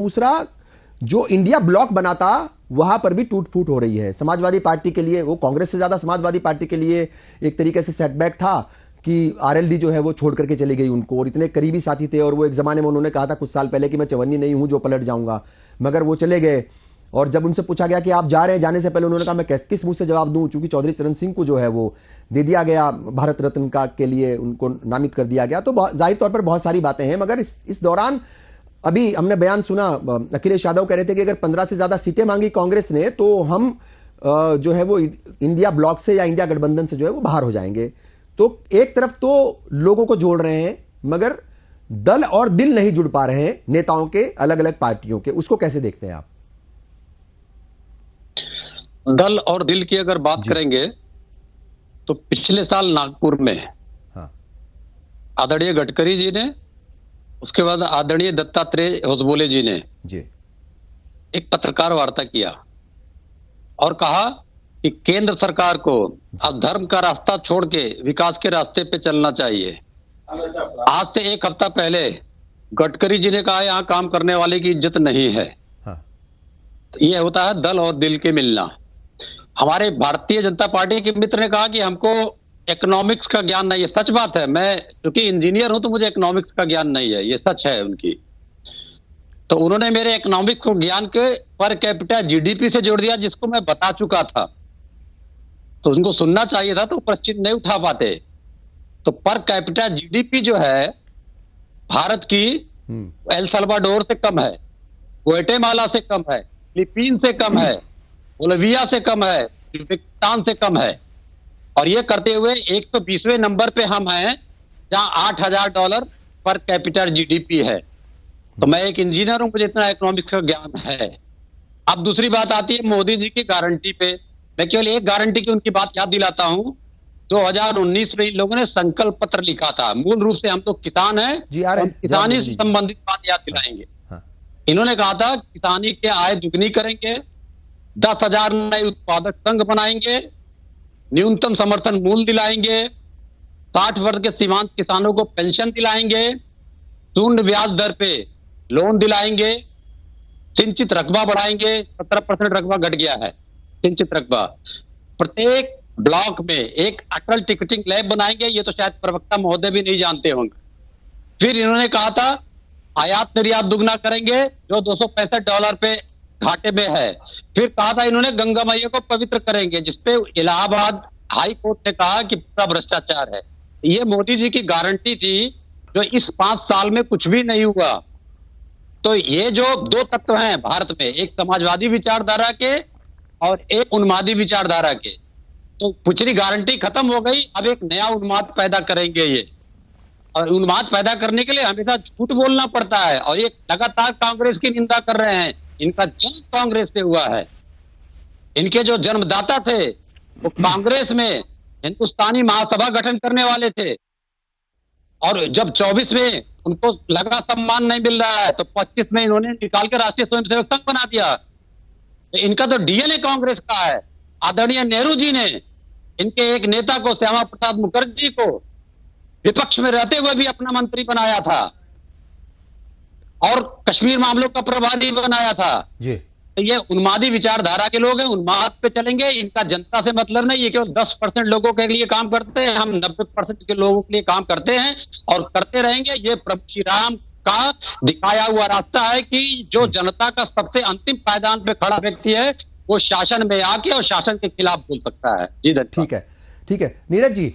दूसरा जो India block बना था वहां पर भी टूट फूट हो रही है। समाजवादी पार्टी के लिए, वो कांग्रेस से ज्यादा समाजवादी पार्टी के लिए एक तरीके से सेटबैक था कि आरएलडी जो है वो छोड़ करके चली गई उनको, और इतने करीबी साथी थे, और वो एक जमाने में उन्होंने कहा था कुछ साल पहले कि मैं चवन्नी नहीं हूं जो पलट जाऊंगा, मगर वो चले गए। और जब उनसे पूछा गया कि आप जा रहे हैं, जाने से पहले उन्होंने कहा मैं किस मुंह से जवाब दूं, चूंकि चौधरी चरण सिंह को जो है वो दे दिया गया भारत रत्न का के लिए, उनको नामित कर दिया गया। तो जाहिर तौर पर बहुत सारी बातें हैं, मगर इस दौरान अभी हमने बयान सुना, अखिलेश यादव कह रहे थे कि अगर 15 से ज्यादा सीटें मांगी कांग्रेस ने तो हम जो है वो इंडिया ब्लॉक से या इंडिया गठबंधन से जो है वो बाहर हो जाएंगे। तो एक तरफ तो लोगों को जोड़ रहे हैं, मगर दल और दिल नहीं जुड़ पा रहे हैं नेताओं के, अलग अलग पार्टियों के, उसको कैसे देखते हैं आप? दल और दिल की अगर बात करेंगे तो पिछले साल नागपुर में आदरणीय गडकरी जी ने, उसके बाद आदरणीय दत्तात्रेय होसबोले जी ने एक पत्रकार वार्ता किया और कहा कि केंद्र सरकार को अब धर्म का रास्ता छोड़ के विकास के रास्ते पे चलना चाहिए। आज से एक हफ्ता पहले गडकरी जी ने कहा यहां काम करने वाले की इज्जत नहीं है। तो ये होता है दल और दिल के मिलना। हमारे भारतीय जनता पार्टी के मित्र ने कहा कि हमको इकोनॉमिक्स का ज्ञान नहीं है। सच बात है, मैं क्योंकि इंजीनियर हूं तो मुझे इकोनॉमिक्स का ज्ञान नहीं है, ये सच है उनकी। तो उन्होंने मेरे इकोनॉमिक्स को ज्ञान के पर कैपिटा जीडीपी से जोड़ दिया, जिसको मैं बता चुका था। तो उनको सुनना चाहिए था, तो प्रश्न नहीं उठा पाते। तो पर कैपिटा जीडीपी जो है भारत की एल सल्वाडोर से कम है, ग्वाटेमाला से कम है, फिलीपीन से कम है, बोलिविया से कम है, पाकिस्तान से कम है। और ये करते हुए 120वें नंबर पे हम हैं, जहां $8,000 पर कैपिटल जीडीपी है। तो मैं एक इंजीनियर हूं, मुझे इतना इकोनॉमिक्स का ज्ञान है। अब दूसरी बात आती है मोदी जी की गारंटी पे। मैं केवल एक गारंटी की उनकी बात याद दिलाता हूं। 2019 में इन लोगों ने संकल्प पत्र लिखा था। मूल रूप से हम तो किसान हैं, हम किसानी से संबंधित बात याद दिलाएंगे। इन्होंने कहा था किसानी के आय दुगनी करेंगे, 10,000 नए उत्पादक संघ बनाएंगे, न्यूनतम समर्थन मूल्य दिलाएंगे, 60 वर्ष के सीमांत किसानों को पेंशन दिलाएंगे, शून्य ब्याज दर पे लोन दिलाएंगे, सिंचित रकबा बढ़ाएंगे। 17% रकबा घट गया है सिंचित रकबा। प्रत्येक ब्लॉक में एक अटल टिकटिंग लैब बनाएंगे, ये तो शायद प्रवक्ता महोदय भी नहीं जानते होंगे। फिर इन्होंने कहा था आयात निर्यात दुगना करेंगे, जो $265 पे घाटे में है। फिर कहा था इन्होंने गंगा मैया को पवित्र करेंगे, जिसपे इलाहाबाद हाई कोर्ट ने कहा कि पूरा भ्रष्टाचार है। ये मोदी जी की गारंटी थी, जो इस 5 साल में कुछ भी नहीं हुआ। तो ये जो दो तत्व हैं भारत में, एक समाजवादी विचारधारा के और एक उन्मादी विचारधारा के, तो पिछली गारंटी खत्म हो गई। अब एक नया उन्माद पैदा करेंगे ये, और उन्माद पैदा करने के लिए हमेशा झूठ बोलना पड़ता है। और ये लगातार कांग्रेस की निंदा कर रहे हैं। इनका जन्म कांग्रेस से हुआ है। इनके जो जन्मदाता थे वो कांग्रेस में हिंदुस्तानी महासभा गठन करने वाले थे, और जब 24 में उनको लगा सम्मान नहीं मिल रहा है तो 25 में इन्होंने निकाल के राष्ट्रीय स्वयंसेवक संघ बना दिया। तो इनका तो डीएनए कांग्रेस का है। आदरणीय नेहरू जी ने इनके एक नेता को, श्यामा प्रसाद मुखर्जी को, विपक्ष में रहते हुए भी अपना मंत्री बनाया था और कश्मीर मामलों का प्रभारी बनाया था जी। तो ये उन्मादी विचारधारा के लोग हैं, उन्माद पे चलेंगे। इनका जनता से मतलब नहीं, ये केवल 10% लोगों के लिए काम करते हैं। हम 90% के लोगों के लिए काम करते हैं और करते रहेंगे। ये प्रभु श्री राम का दिखाया हुआ रास्ता है कि जो जनता का सबसे अंतिम पायदान पे खड़ा व्यक्ति है, वो शासन में आके और शासन के खिलाफ बोल सकता है। जी ठीक है, ठीक है नीरज जी।